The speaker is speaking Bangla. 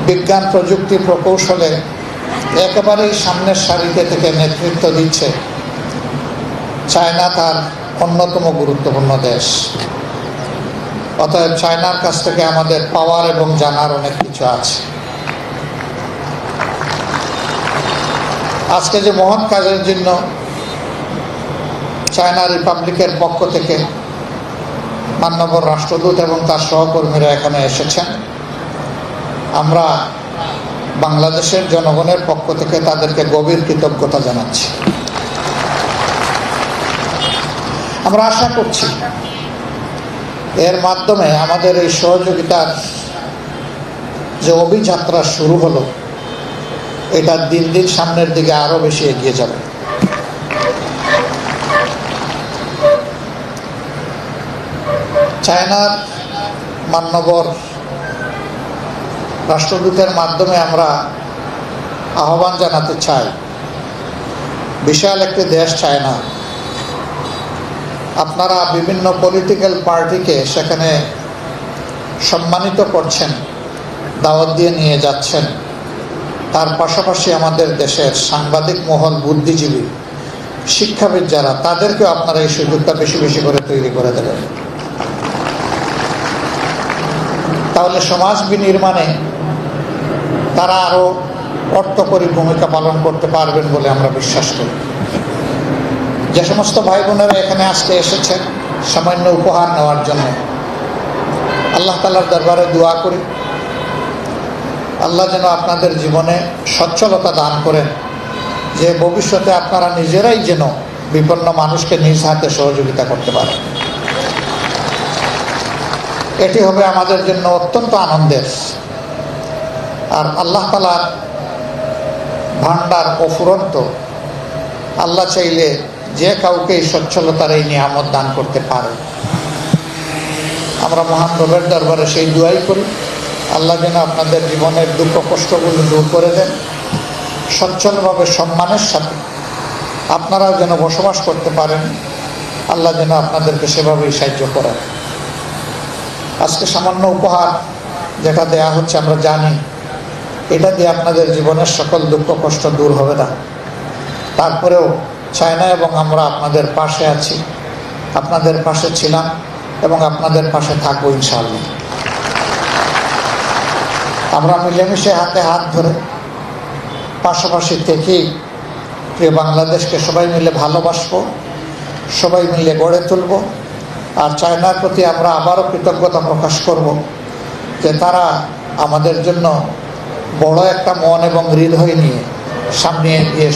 বিজ্ঞান প্রযুক্তি প্রকৌশলে একেবারেই সামনের সারিতে থেকে নেতৃত্ব দিচ্ছে। চায়না তার অন্যতম গুরুত্বপূর্ণ দেশ। অতএব চায়নার কাছ থেকে আমাদের পাওয়ার এবং জানার অনেক কিছু আছে। আজকে যে মহৎ কাজের জন্য চায়না রিপাবলিকের পক্ষ থেকে মাননীয় রাষ্ট্রদূত এবং তার সহকর্মীরা এখানে এসেছেন, আমরা বাংলাদেশের জনগণের পক্ষ থেকে তাদেরকে গভীর কৃতজ্ঞতা জানাচ্ছি। আমরা আশা করছি এর মাধ্যমে আমাদের এই সহযোগিতার যে অভিযাত্রা শুরু হলো, এটা দিন দিন সামনের দিকে আরো বেশি এগিয়ে যাবে। চায়নার মাননীয় রাষ্ট্রদূতের মাধ্যমে আমরা আহ্বান জানাতে চাই, বিশাল একটি দেশ চায়না, আপনারা বিভিন্ন পলিটিক্যাল পার্টিকে সেখানে সম্মানিত করছেন, দাওয়াত দিয়ে নিয়ে যাচ্ছেন। তার পাশাপাশি আমাদের দেশের সাংবাদিক মহল, বুদ্ধিজীবী, শিক্ষাবিদ যারা, তাদেরকেও আপনারা এই সুযোগটা বেশি বেশি করে তৈরি করে দেবেন। তাহলে সমাজ বিনির্মাণে তারা আরো অর্থকরী ভূমিকা পালন করতে পারবেন বলে আমরা বিশ্বাস করি। যে সমস্ত ভাই বোনেরা এখানে আজকে এসেছেন সামান্য উপহার নেওয়ার জন্য, আল্লাহ তাআলার দরবারে দোয়া করি আল্লাহ যেন আপনাদের জীবনে সচ্ছলতা দান করেন, যে ভবিষ্যতে আপনারা নিজেরাই যেন বিপন্ন মানুষকে নিজ হাতে সহযোগিতা করতে পারেন। এটি হবে আমাদের জন্য অত্যন্ত আনন্দের। আর আল্লাহ তাআলার ভান্ডার অফুরন্ত, আল্লাহ চাইলে যে কাউকে এই সচ্ছলতার এই নিয়ামত দান করতে পারে। আমরা মহান রবের দরবারে সেই দোয়াই করি, আল্লাহ যেন আপনাদের জীবনের দুঃখ কষ্টগুলো দূর করে দেন, সচ্ছলভাবে সম্মানের সাথে আপনারাও যেন বসবাস করতে পারেন। আল্লাহ যেন আপনাদেরকে সেভাবেই সাহায্য করেন। আজকে সামান্য উপহার যেটা দেয়া হচ্ছে, আমরা জানি এটা দিয়ে আপনাদের জীবনের সকল দুঃখ কষ্ট দূর হবে না। তারপরেও চায়না এবং আমরা আপনাদের পাশে আছি, আপনাদের পাশে ছিলাম এবং আপনাদের পাশে থাকবো ইনশাআল্লাহ। আমরা মিলেমিশে হাতে হাত ধরে পাশাপাশি থেকেই প্রিয় বাংলাদেশকে সবাই মিলে ভালোবাসবো, সবাই মিলে গড়ে তুলব। আর চায়নার প্রতি আমরা আবারও কৃতজ্ঞতা প্রকাশ করব যে তারা আমাদের জন্য বড় একটা মন এবং হৃদয় নিয়ে সামনে এগিয়ে